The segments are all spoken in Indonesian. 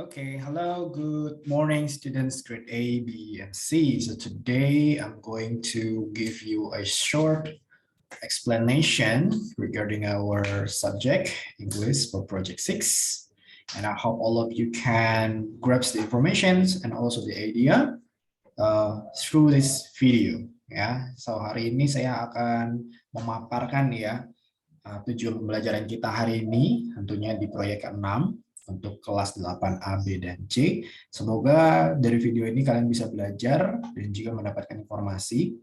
Okay, hello, good morning, students, grade A, B, and C. So today I'm going to give you a short explanation regarding our subject, English for Project 6. And I hope all of you can grasp the information and also the idea through this video. Ya, so hari ini saya akan memaparkan ya tujuan pembelajaran kita hari ini, tentunya di proyek 6 untuk kelas 8A, B, dan C. Semoga dari video ini kalian bisa belajar dan juga mendapatkan informasi.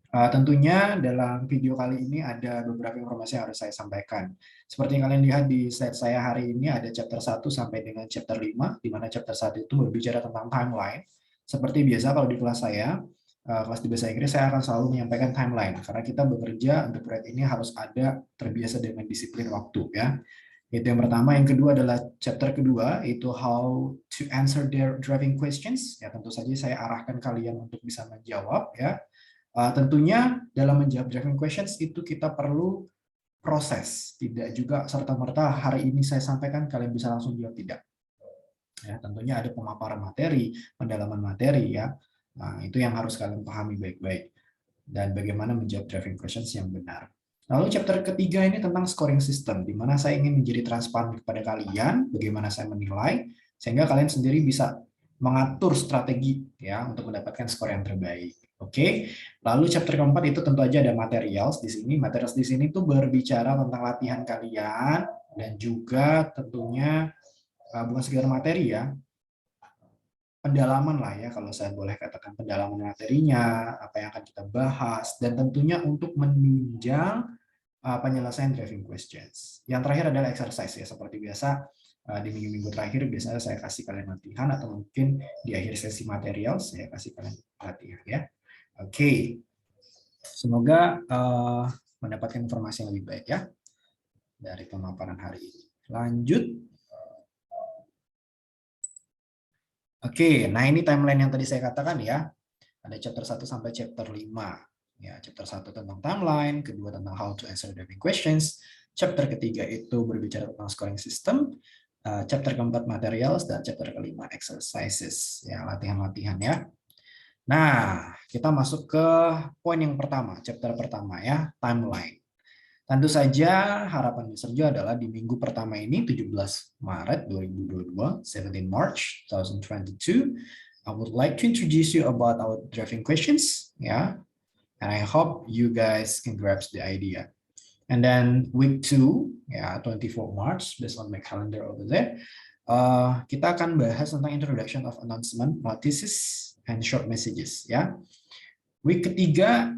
Tentunya dalam video kali ini ada beberapa informasi yang harus saya sampaikan. Seperti yang kalian lihat di slide saya hari ini ada chapter 1 sampai dengan chapter 5, di mana chapter 1 itu berbicara tentang timeline. Seperti biasa kalau di kelas saya, kelas di bahasa Inggris, saya akan selalu menyampaikan timeline. Karena kita bekerja untuk proyek ini harus ada terbiasa dengan disiplin waktu. Ya. Itu yang pertama. Yang kedua adalah chapter kedua, itu how to answer their driving questions. Ya, tentu saja saya arahkan kalian untuk bisa menjawab. Ya. Tentunya dalam menjawab driving questions itu kita perlu proses. Tidak juga serta-merta hari ini saya sampaikan kalian bisa langsung jawab, tidak. Ya, tentunya ada pemaparan materi, pendalaman materi. Ya. Nah, itu yang harus kalian pahami baik-baik. Dan bagaimana menjawab driving questions yang benar. Lalu chapter ketiga ini tentang scoring system, di mana saya ingin menjadi transparan kepada kalian, bagaimana saya menilai, sehingga kalian sendiri bisa mengatur strategi ya untuk mendapatkan skor yang terbaik. Oke. Lalu chapter keempat itu tentu aja ada materials di sini. Materials di sini tuh berbicara tentang latihan kalian dan juga tentunya bukan sekedar materi ya, pendalaman lah ya, kalau saya boleh katakan pendalaman materinya, apa yang akan kita bahas, dan tentunya untuk menunjang penyelesaian driving questions. Yang terakhir adalah exercise ya, seperti biasa di minggu-minggu terakhir biasanya saya kasih kalian latihan atau mungkin di akhir sesi material saya kasih kalian latihan ya. Oke, semoga mendapatkan informasi yang lebih baik ya dari pemaparan hari ini. Lanjut. Oke, nah ini timeline yang tadi saya katakan ya. Ada chapter 1 sampai chapter 5. Ya, chapter 1 tentang timeline, kedua tentang how to answer driving questions, chapter ketiga itu berbicara tentang scoring system, chapter keempat materials, dan chapter kelima exercises, ya latihan-latihan ya. Nah, kita masuk ke poin yang pertama, chapter pertama ya, timeline. Tentu saja harapan Sergio adalah di minggu pertama ini 17 Maret 2022, 17 March 2022, I would like to introduce you about our driving questions, yeah, and I hope you guys can grasp the idea. And then week 2, ya 24 March, based on my calendar over there, kita akan bahas tentang introduction of announcement, notices, and short messages, ya. Week ketiga,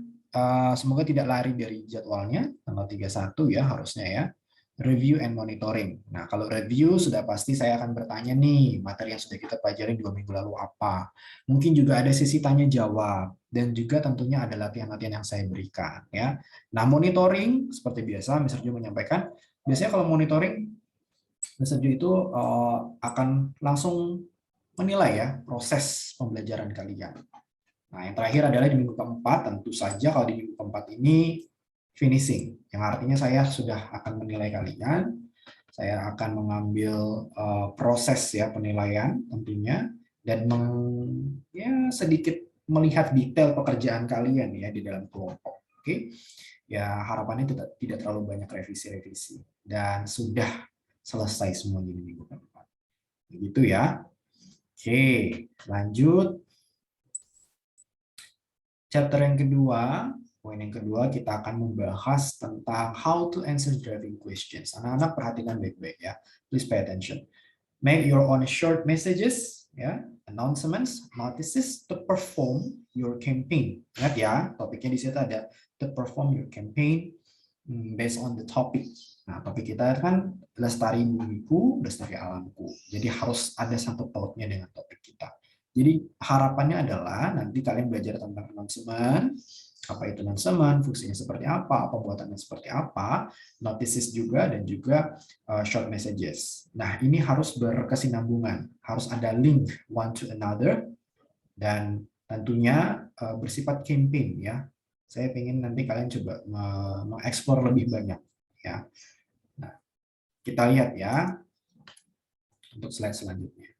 semoga tidak lari dari jadwalnya, tanggal 31 ya harusnya ya. Review and monitoring. Nah, kalau review sudah pasti saya akan bertanya nih, materi yang sudah kita pelajari 2 minggu lalu apa. Mungkin juga ada sesi tanya jawab dan juga tentunya ada latihan-latihan yang saya berikan ya. Nah, monitoring seperti biasa Mr. Jo menyampaikan, biasanya kalau monitoring Mr. Jo itu akan langsung menilai ya proses pembelajaran kalian. Nah, yang terakhir adalah di minggu keempat, tentu saja kalau di minggu keempat ini finishing, yang artinya saya sudah akan menilai kalian, saya akan mengambil proses ya penilaian tentunya, dan ya sedikit melihat detail pekerjaan kalian ya di dalam kelompok. Oke, ya harapannya tidak terlalu banyak revisi-revisi dan sudah selesai semuanya di minggu keempat. Begitu ya. Oke, lanjut. Chapter yang kedua, poin yang kedua kita akan membahas tentang how to answer driving questions. Anak-anak perhatikan baik-baik ya. Please pay attention. Make your own short messages, ya, announcements, notices to perform your campaign. Ingat ya, topiknya di situ ada to perform your campaign based on the topic. Nah, topik kita kan lestari bumiku, lestari alamku. Jadi harus ada sangkut pautnya dengan topik kita. Jadi harapannya adalah nanti kalian belajar tentang announcement, apa itu announcement, fungsinya seperti apa, pembuatannya seperti apa, notices juga, dan juga short messages. Nah, ini harus berkesinambungan, harus ada link one to another, dan tentunya bersifat campaign ya. Saya ingin nanti kalian coba mengeksplor lebih banyak ya. Nah, kita lihat ya untuk slide selanjutnya.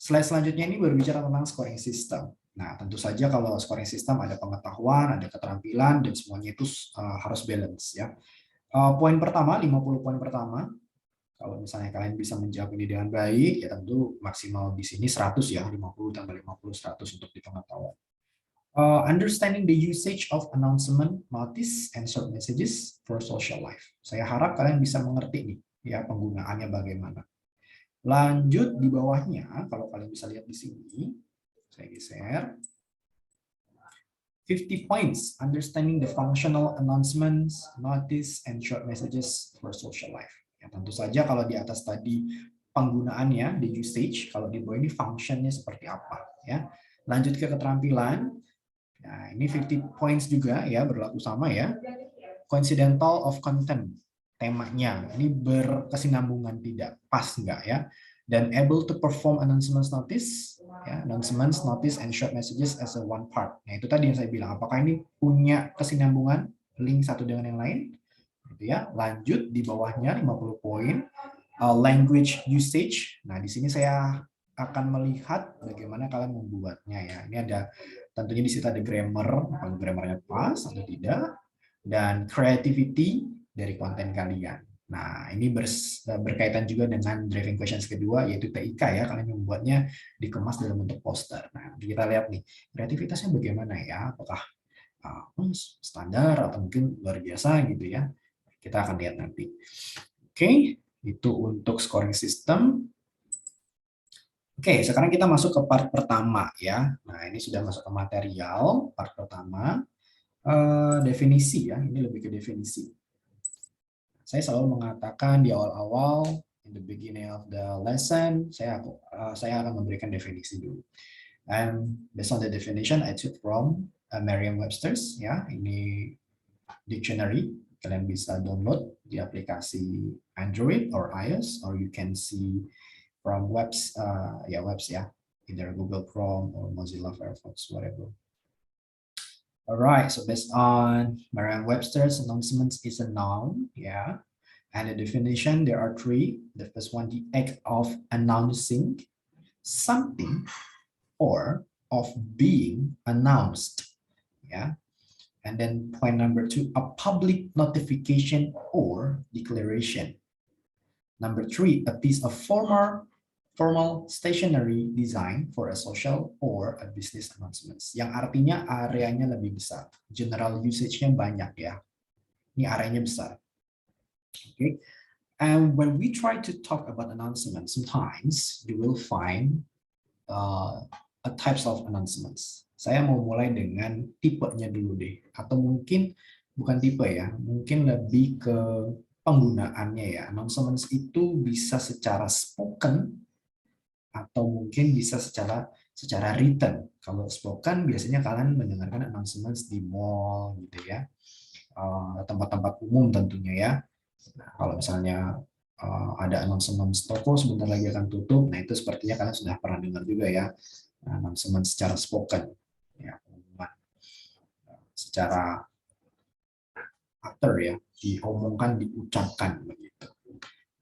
Slide selanjutnya ini berbicara tentang scoring system. Nah, tentu saja kalau scoring system ada pengetahuan, ada keterampilan, dan semuanya itu harus balance ya. Poin pertama, 50 poin pertama, kalau misalnya kalian bisa menjawab ini dengan baik, ya tentu maksimal di sini 100 ya, 50 tambah 50, 100 untuk di pengetahuan. Understanding the usage of announcement, notice, and short messages for social life. Saya harap kalian bisa mengerti nih, ya penggunaannya bagaimana. Lanjut di bawahnya, kalau kalian bisa lihat di sini, saya geser. 50 points, understanding the functional announcements, notice, and short messages for social life. Ya, tentu saja kalau di atas tadi penggunaannya, the usage, kalau di bawah ini functionnya seperti apa. Ya. Lanjut ke keterampilan. Nah, ini 50 points juga ya, berlaku sama ya. Coincidental of content, temanya. Ini berkesinambungan tidak, pas enggak ya. Dan able to perform announcements notice, ya, announcements notice and short messages as a one part. Nah, itu tadi yang saya bilang, apakah ini punya kesinambungan, link satu dengan yang lain? Gitu ya. Lanjut di bawahnya 50 poin, language usage. Nah, di sini saya akan melihat bagaimana kalian membuatnya ya. Ini ada tentunya di situ ada grammar, apakah grammarnya pas atau tidak, dan creativity dari konten kalian. Nah, ini berkaitan juga dengan driving questions kedua, yaitu TIK ya, kalian membuatnya dikemas dalam bentuk poster. Nah, kita lihat nih, kreativitasnya bagaimana ya, apakah standar atau mungkin luar biasa gitu ya. Kita akan lihat nanti. Oke, itu untuk scoring system. Oke, sekarang kita masuk ke part pertama ya. Nah, ini sudah masuk ke material, part pertama. Definisi ya, ini lebih ke definisi. Saya selalu mengatakan di awal-awal, in the beginning of the lesson, saya akan memberikan definisi dulu. And based on the definition, I took from Merriam-Webster's, ya, ini dictionary. Kalian bisa download di aplikasi Android or iOS, or you can see from webs ya, either Google Chrome or Mozilla Firefox, whatever. Alright, so based on Merriam-Webster's, announcements is a noun, yeah. And the definition, there are three. The first one, the act of announcing something or of being announced, yeah. And then point number two, a public notification or declaration. Number three, a piece of formal stationery design for a social or a business announcements. Yang artinya areanya lebih besar. General usage-nya banyak ya. Ini areanya besar. Okay. And when we try to talk about announcements, sometimes you will find a types of announcements. Saya mau mulai dengan tipenya dulu deh. Atau mungkin bukan tipe ya, mungkin lebih ke penggunaannya ya. Announcements itu bisa secara spoken atau mungkin bisa secara written. Kalau spoken biasanya kalian mendengarkan announcements di mall gitu ya, tempat-tempat umum tentunya ya. Nah, kalau misalnya ada announcement toko sebentar lagi akan tutup, nah itu sepertinya kalian sudah pernah dengar juga ya, announcement secara spoken, ya, pengumuman secara after ya, diomongkan, diucapkan begitu.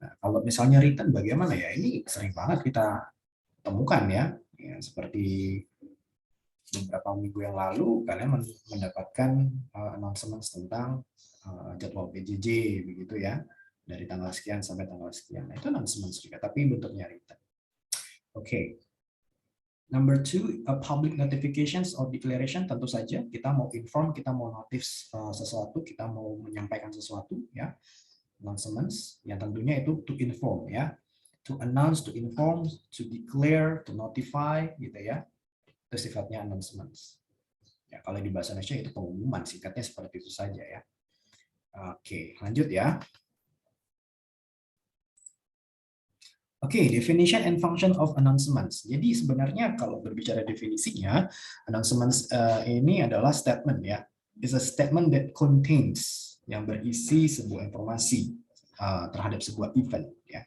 Nah, kalau misalnya written bagaimana ya? Ini sering banget kita temukan ya, seperti beberapa minggu yang lalu kalian mendapatkan announcement tentang jadwal PJJ begitu ya, dari tanggal sekian sampai tanggal sekian. Nah, itu announcement juga, tapi bentuknya written. Oke. Number two, public notifications or declaration. Tentu saja kita mau inform, kita mau notice sesuatu, kita mau menyampaikan sesuatu ya. Announcements yang tentunya itu to inform ya. To announce, to inform, to declare, to notify, gitu ya. Itu sifatnya announcements. Ya, kalau di bahasa Indonesia itu pengumuman, singkatnya seperti itu saja ya. Oke, lanjut ya. Oke, definition and function of announcements. Jadi sebenarnya kalau berbicara definisinya, announcements ini adalah statement ya. It's a statement that contains, yang berisi sebuah informasi terhadap sebuah event ya.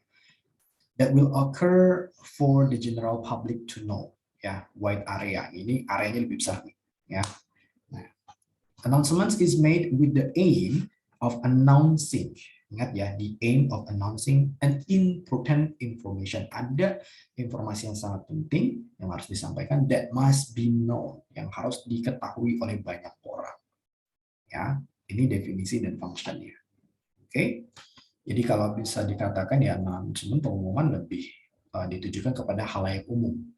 That will occur for the general public to know, ya, wide area. Ini areanya lebih besar nih, ya. Nah, announcements is made with the aim of announcing, Ingat ya, the aim of announcing an important information. Ada informasi yang sangat penting yang harus disampaikan, that must be known, yang harus diketahui oleh banyak orang. Ya, ini definisi dan functionnya. Oke, jadi kalau bisa dikatakan ya, announcement pengumuman lebih ditujukan kepada halayak umum.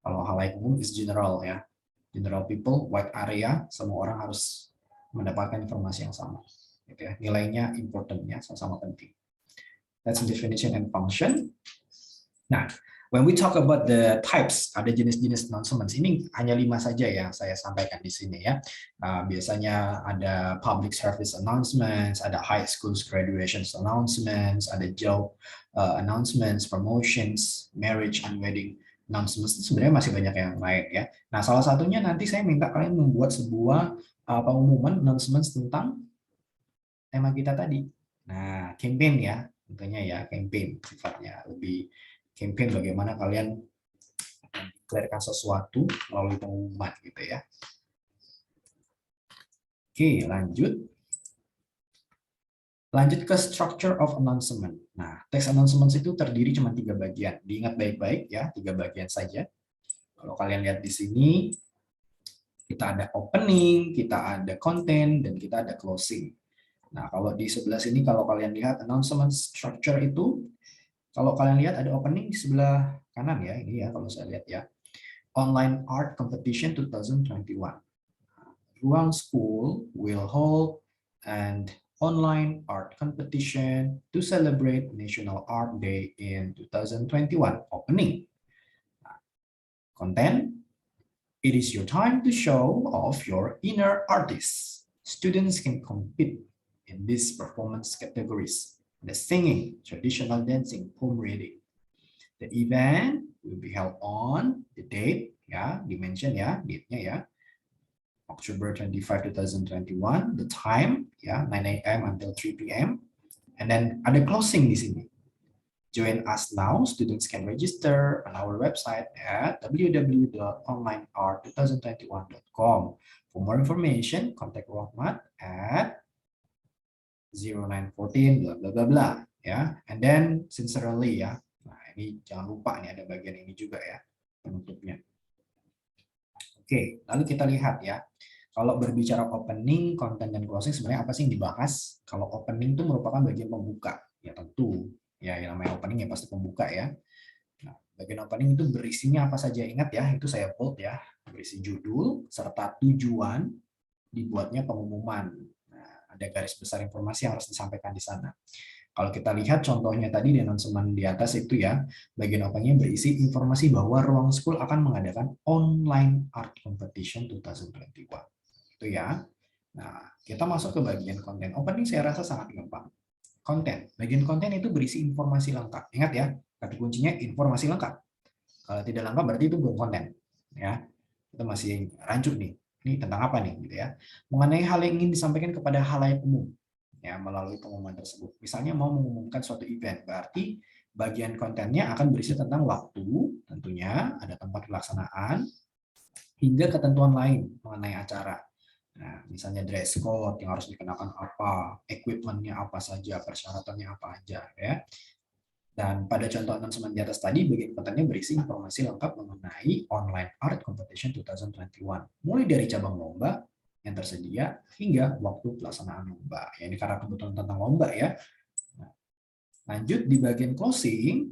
Kalau halayak umum is general ya, general people, wide area, semua orang harus mendapatkan informasi yang sama. Gitu ya. Nilainya importantnya sama-sama penting. That's definition and function. Nah, when we talk about the types, ada jenis-jenis announcements. Ini hanya 5 saja yang saya sampaikan di sini ya. Biasanya ada public service announcements, ada high schools graduation announcements, ada job announcements, promotions, marriage and wedding announcements. Sebenarnya masih banyak yang lain ya. Nah, salah satunya nanti saya minta kalian membuat sebuah pengumuman announcements tentang tema kita tadi. Nah, campaign ya, tentunya ya, campaign sifatnya lebih campaign bagaimana kalian mendeklarasikan sesuatu melalui pengumuman gitu ya. Oke, lanjut. Lanjut ke structure of announcement. Nah, text announcements itu terdiri cuma 3 bagian. Diingat baik-baik ya, 3 bagian saja. Kalau kalian lihat di sini, kita ada opening, kita ada content, dan kita ada closing. Nah, kalau di sebelah sini, kalau kalian lihat announcement structure itu, kalau kalian lihat ada opening di sebelah kanan ya, ini ya kalau saya lihat ya. Online Art Competition 2021. Ruang School will hold an online art competition to celebrate National Art Day in 2021. Opening. Content. It is your time to show off your inner artist. Students can compete in these performance categories: the singing, traditional dancing, poem reading. The event will be held on the date, ya, dimension ya, date-nya ya, October 25, 2021. The time, ya, 9 a.m. until 3 p.m. And then ada closing di sini. Join us now. Students can register on our website at www.onlineart2021.com. For more information, contact Rahmat at 0914 bla bla bla bla ya. And then sincerely ya. Nah, ini jangan lupa nih ada bagian ini juga ya penutupnya. Oke, lalu kita lihat ya. Kalau berbicara opening, content dan closing sebenarnya apa sih yang dibahas? Kalau opening itu merupakan bagian pembuka. Ya tentu. Ya yang namanya opening ya pasti pembuka ya. Nah, bagian opening itu berisinya apa saja? Ingat ya, itu saya bold ya. Berisi judul serta tujuan dibuatnya pengumuman. Nah, ada garis besar informasi yang harus disampaikan di sana. Kalau kita lihat contohnya tadi di announcement di atas itu ya, bagian openingnya berisi informasi bahwa Ruang School akan mengadakan online art competition 2021. Itu ya. Nah, kita masuk ke bagian konten. Opening saya rasa sangat gampang. Konten. Bagian konten itu berisi informasi lengkap. Ingat ya, kata kuncinya informasi lengkap. Kalau tidak lengkap berarti itu belum konten. Ya, itu masih rancu nih. Ini tentang apa nih, gitu ya? Mengenai hal yang ingin disampaikan kepada halayak umum, ya melalui pengumuman tersebut. Misalnya mau mengumumkan suatu event, berarti bagian kontennya akan berisi tentang waktu, tentunya ada tempat pelaksanaan, hingga ketentuan lain mengenai acara. Nah, misalnya dress code yang harus dikenakan apa, equipment-nya apa saja, persyaratannya apa aja, ya. Dan pada contoh announcement di atas tadi, bagian kontennya berisi informasi lengkap mengenai Online Art Competition 2021. Mulai dari cabang lomba yang tersedia hingga waktu pelaksanaan lomba. Ya, ini karena kebutuhan tentang lomba ya. Nah, lanjut di bagian closing.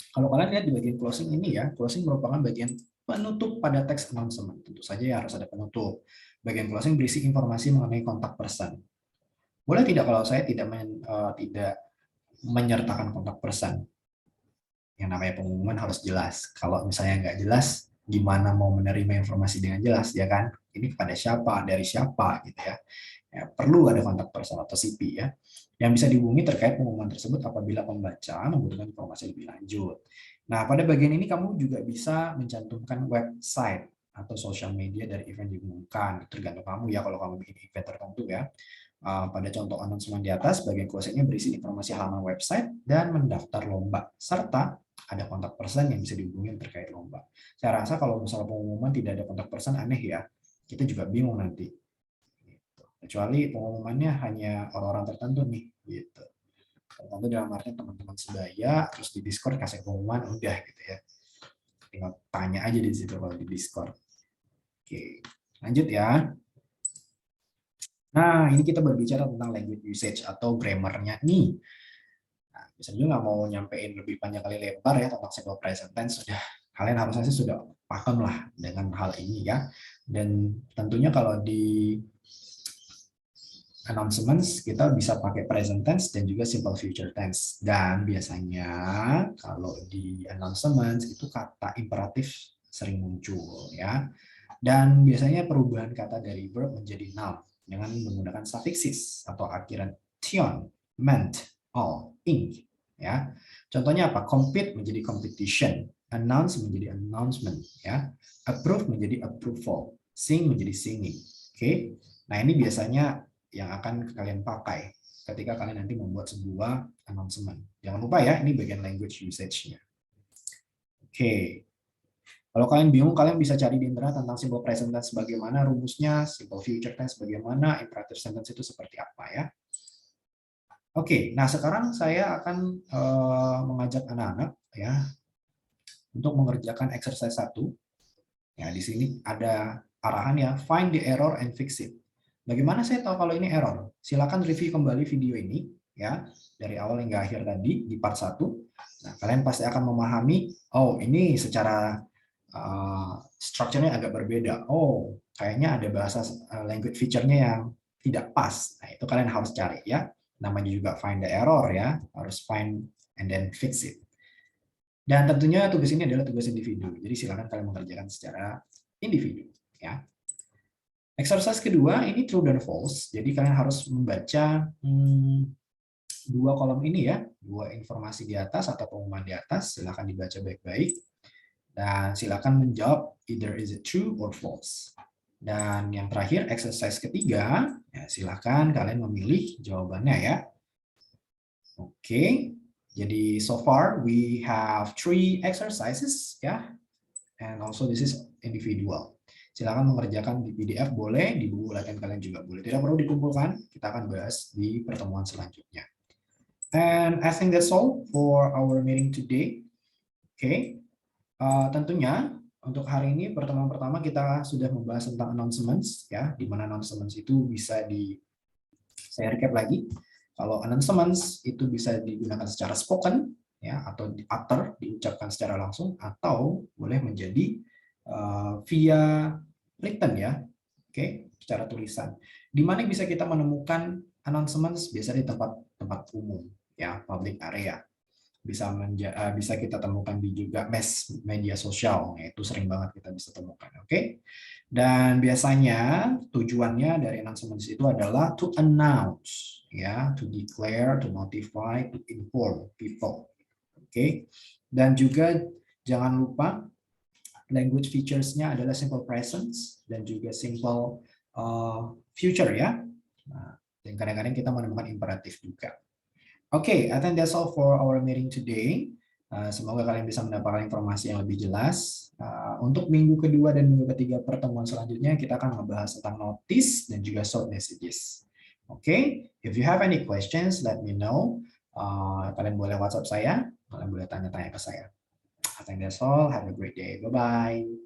Kalau kalian lihat di bagian closing ini ya, closing merupakan bagian penutup pada teks announcement. Tentu saja ya harus ada penutup. Bagian closing berisi informasi mengenai kontak person. Boleh tidak kalau saya tidak menyertakan kontak person? Yang namanya pengumuman harus jelas. Kalau misalnya nggak jelas, gimana mau menerima informasi dengan jelas, ya kan? Ini kepada siapa, dari siapa, gitu ya. Ya, perlu ada kontak person atau CP ya, yang bisa dihubungi terkait pengumuman tersebut apabila pembaca membutuhkan informasi lebih lanjut. Nah, pada bagian ini kamu juga bisa mencantumkan website atau sosial media dari event diumumkan. Tergantung kamu ya kalau kamu bikin event tertentu ya. Pada contoh announcement di atas, bagian closing-nya berisi informasi halaman website dan mendaftar lomba, serta ada kontak person yang bisa dihubungi terkait lomba. Saya rasa kalau misalnya pengumuman tidak ada kontak person aneh ya, kita juga bingung nanti. Kecuali pengumumannya hanya orang-orang tertentu nih, gitu. Tertentu dalam artian teman-teman sebaya, terus di Discord kasih pengumuman, udah gitu ya. Tinggal tanya aja di situ kalau di Discord. Oke, lanjut ya. Nah, ini kita berbicara tentang language usage atau grammar-nya nih. Nah, bisa juga nggak mau nyampein lebih panjang kali lebar ya tentang simple present tense, sudah kalian harusnya sih sudah paham lah dengan hal ini ya. Dan tentunya kalau di announcements kita bisa pakai present tense dan juga simple future tense. Dan biasanya kalau di announcements itu kata imperatif sering muncul ya. Dan biasanya perubahan kata dari verb menjadi noun dengan menggunakan suffixes atau akhiran tion, meant, all, ing. Ya, contohnya apa? Compete menjadi competition, announce menjadi announcement, ya, approve menjadi approval, sing menjadi singing. Oke, nah ini biasanya yang akan kalian pakai ketika kalian nanti membuat sebuah announcement. Jangan lupa ya, ini bagian language usage-nya. Oke. Kalau kalian bingung, kalian bisa cari di internet tentang simple present tense bagaimana rumusnya, simple future tense bagaimana, imperative sentence itu seperti apa ya. Oke, nah sekarang saya akan mengajak anak-anak ya untuk mengerjakan exercise 1. Ya, di sini ada arahan ya, find the error and fix it. Bagaimana saya tahu kalau ini error? Silakan review kembali video ini ya dari awal hingga akhir tadi di part 1. Nah, kalian pasti akan memahami, oh ini secara strukturnya agak berbeda. Oh, kayaknya ada bahasa language feature-nya yang tidak pas. Nah, itu kalian harus cari ya. Namanya juga find the error ya, harus find and then fix it. Dan tentunya tugas ini adalah tugas individu. Jadi silakan kalian mengerjakan secara individu ya. Exercise kedua ini true dan false. Jadi kalian harus membaca dua kolom ini ya, dua informasi di atas atau pengumuman di atas. Silakan dibaca baik-baik. Dan silakan menjawab either is it true or false. Dan yang terakhir, exercise ketiga, ya silakan kalian memilih jawabannya ya. Oke, jadi so far we have 3 exercises ya, and also this is individual. Silakan mengerjakan di PDF boleh, di buku latihan kalian juga boleh. Tidak perlu dikumpulkan, kita akan bahas di pertemuan selanjutnya. And I think that's all for our meeting today. Oke. Tentunya untuk hari ini pertemuan pertama kita sudah membahas tentang announcements ya, di mana announcements itu bisa saya recap lagi. Kalau announcements itu bisa digunakan secara spoken ya atau utter diucapkan secara langsung atau boleh menjadi via written ya. Oke, secara tulisan. Di mana bisa kita menemukan announcements biasa di tempat umum ya, public area. Bisa kita temukan di juga media sosial, itu sering banget kita bisa temukan, oke? Dan biasanya tujuannya dari announcements itu adalah to announce, ya, to declare, to notify, to inform people, oke? Dan juga jangan lupa language features-nya adalah simple presence dan juga simple future ya. Nah, dan kadang-kadang kita menemukan imperatif juga. Oke, I think that's all for our meeting today. Semoga kalian bisa mendapatkan informasi yang lebih jelas. Untuk minggu kedua dan minggu ketiga pertemuan selanjutnya, kita akan membahas tentang notice dan juga short messages. Oke, if you have any questions, let me know. Kalian boleh WhatsApp saya, kalian boleh tanya-tanya ke saya. I think that's all. Have a great day. Bye-bye.